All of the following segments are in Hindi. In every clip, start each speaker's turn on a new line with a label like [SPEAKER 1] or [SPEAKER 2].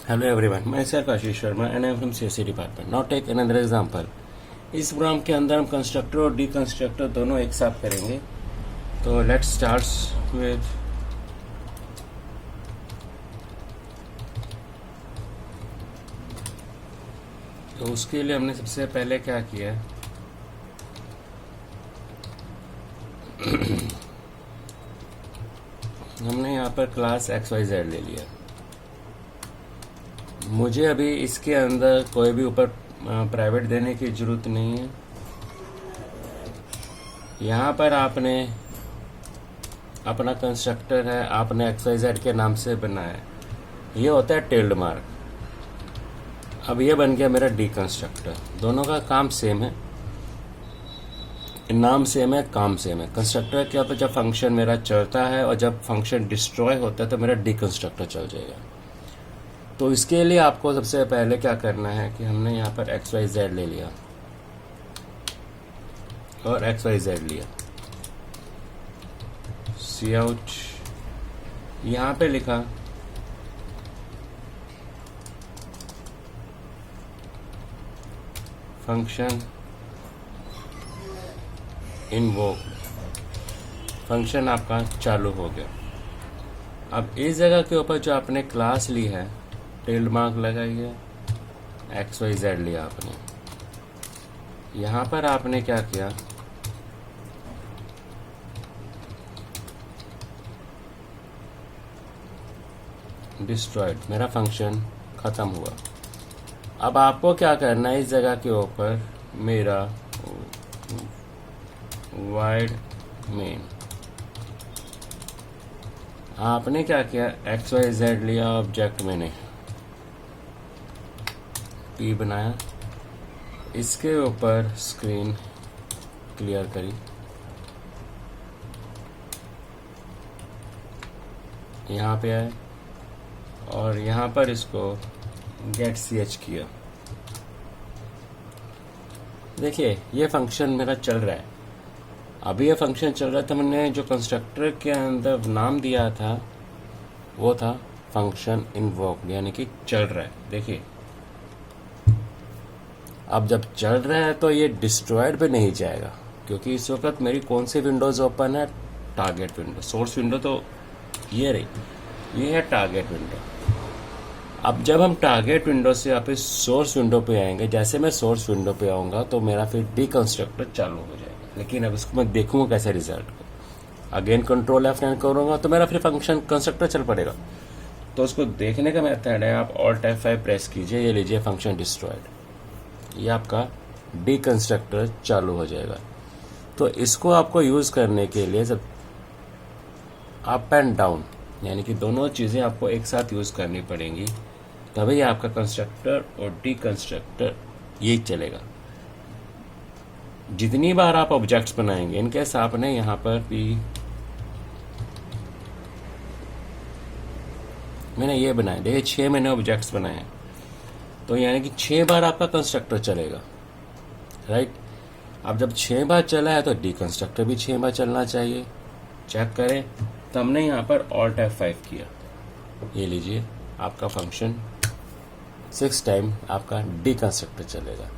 [SPEAKER 1] Hello everyone, myself Ashish Sharma and I am from CSE department. Now take another example. इस प्रोग्राम के अंदर हम कंस्ट्रक्टर और डिकंस्ट्रक्टर दोनों एक साथ करेंगे. तो लेट्स स्टार्ट विद तो उसके लिए हमने सबसे पहले क्या किया, हमने यहाँ पर क्लास XYZ ले लिया. मुझे अभी इसके अंदर कोई भी ऊपर प्राइवेट देने की जरूरत नहीं है. यहाँ पर आपने अपना कंस्ट्रक्टर है, आपने XYZ के नाम से बनाया है, ये होता है टिल्ड मार्क. अब ये बन गया मेरा डिकंस्ट्रक्टर. दोनों का काम सेम है, नाम सेम है, काम सेम है. कंस्ट्रक्टर क्या होता है, जब फंक्शन मेरा चलता है और जब फंक्शन डिस्ट्रॉय होता है तो मेरा डिकंस्ट्रक्टर चल जाएगा. तो इसके लिए आपको सबसे पहले क्या करना है कि हमने यहाँ पर XYZ ले लिया और XYZ लिया. सी आउट यहाँ पे लिखा, फंक्शन इनवोक, फंक्शन आपका चालू हो गया. अब इस जगह के ऊपर जो आपने क्लास ली है, टिल्ड मार्क लगाइए, XYZ लिया आपने. यहाँ पर आपने क्या किया, डिस्ट्रॉयड, मेरा फंक्शन खत्म हुआ. अब आपको क्या करना है, इस जगह के ऊपर मेरा वाइड मेन, आपने क्या किया, XYZ लिया, ऑब्जेक्ट मैंने P बनाया, इसके ऊपर स्क्रीन क्लियर करी, यहाँ पे आए और यहाँ पर इसको गेट CH किया. देखिए ये फंक्शन मेरा चल रहा है. अभी ये फंक्शन चल रहा था, मैंने जो कंस्ट्रक्टर के अंदर नाम दिया था वो था फंक्शन इनवोक्ड, यानी कि चल रहा है. देखिए अब जब चल रहा है तो ये डिस्ट्रॉयड पे नहीं जाएगा, क्योंकि इस वक्त मेरी कौन सी विंडोज ओपन है, टारगेट विंडो. सोर्स विंडो तो ये रही, ये है टारगेट विंडो. अब जब हम टारगेट विंडो से वापस सोर्स विंडो पे आएंगे, जैसे मैं सोर्स विंडो पे आऊँगा तो मेरा फिर डिकंस्ट्रक्टर चालू हो जाएगा. लेकिन अब इसको मैं देखूंगा कैसे रिजल्ट को. अगेन कंट्रोल F9 करूँगा तो मेरा फिर फंक्शन कंस्ट्रक्टर चल पड़ेगा. तो उसको देखने का मेथड है, आप Alt F5 प्रेस कीजिए, ये लीजिए फंक्शन डिस्ट्रॉयड, ये आपका डिकंस्ट्रक्टर चालू हो जाएगा. तो इसको आपको यूज़ करने के लिए जब अप एंड डाउन, यानी कि दोनों चीज़ें आपको एक साथ यूज़ करनी पड़ेंगी, तभी आपका कंस्ट्रक्टर और डिकंस्ट्रक्टर ये चलेगा. जितनी बार आप ऑब्जेक्ट्स बनाएंगे, इनकेस आपने यहाँ पर भी मैंने ये बनाया, देखिए 6 मैंने ऑब्जेक्ट्स बनाए, तो यानी कि 6 बार आपका कंस्ट्रक्टर चलेगा, राइट. अब जब 6 बार चला है तो डिकंस्ट्रक्टर भी 6 बार चलना चाहिए. चेक करें, तो हमने यहाँ पर Alt F5 किया, ये लीजिए आपका फंक्शन 6 टाइम आपका डिकंस्ट्रक्टर चलेगा.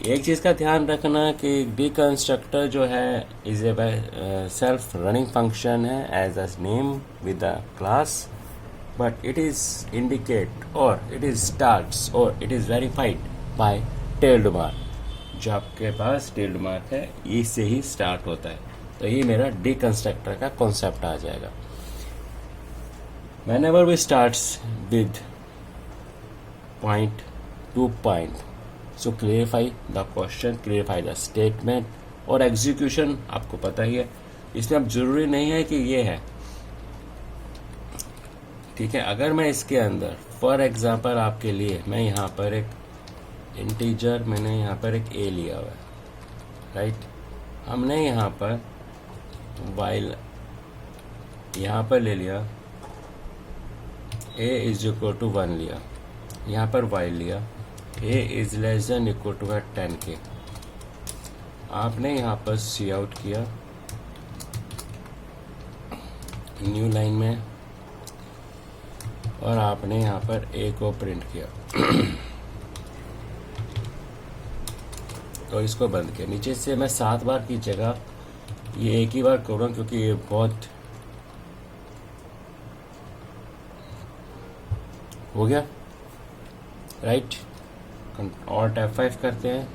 [SPEAKER 1] एक चीज़ का ध्यान रखना कि डिकंस्ट्रक्टर जो है is a self running function है, as a name with the class, but it is indicate or it is starts or it is verified by tilde mark. जो आपके पास tilde mark है, इससे ही स्टार्ट होता है. तो ये मेरा डिकंस्ट्रक्टर का कॉन्सेप्ट आ जाएगा. whenever we starts with point to point, so clarify the question, clarify the statement, और एग्जीक्यूशन आपको पता ही है, इसमें अब जरूरी नहीं है कि ये है, ठीक है. अगर मैं इसके अंदर फॉर एग्जांपल आपके लिए मैं यहाँ पर एक इंटीजर, मैंने यहाँ पर एक a लिया हुआ है, राइट. हमने यहाँ पर वाइल यहाँ पर ले लिया, a इज इक्वल टू 1 लिया, यहाँ पर वाइल लिया, a is less than equal to 10k. आपने यहाँ पर सी आउट किया, न्यू लाइन में, और आपने यहाँ पर ए को प्रिंट किया और इसको बंद किया। नीचे से मैं 7 बार की जगह ये एक ही बार करूँगा क्योंकि ये बहुत हो गया। राइट, Alt F5 करते हैं।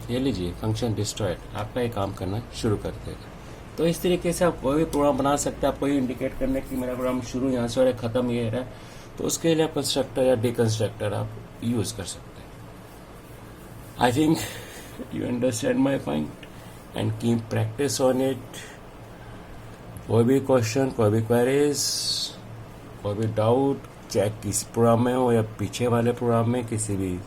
[SPEAKER 1] ये लीजिए, फंक्शन डिस्ट्रॉयड। आपका ये काम करना शुरू कर देगा। तो इस तरीके से आप कोई भी प्रोग्राम बना सकते हैं। आपको ये इंडिकेट करना है कि मेरा प्रोग्राम शुरू यहाँ से और ख़त्म ये है, तो उसके लिए आप कंस्ट्रक्टर या डिकंस्ट्रक्टर आप यूज़ कर सकते हैं। I think you understand my point and keep practice on it. कोई भी क्वेश्चन, कोई भी क्वेरीज, कोई भी डाउट, चाहे किसी प्रोग्राम में हो या पीछे वाले प्रोग्राम में, किसी भी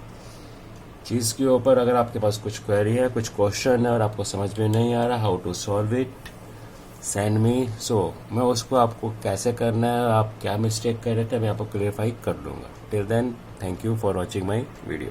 [SPEAKER 1] चीज़ के ऊपर अगर आपके पास कुछ क्वेरी है, कुछ क्वेश्चन है और आपको समझ में नहीं आ रहा how to solve it, send me. So मैं उसको आपको कैसे करना है, आप क्या मिस्टेक कर रहे थे, मैं आपको क्लियरफाई कर दूंगा। Till then, thank you for watching my video.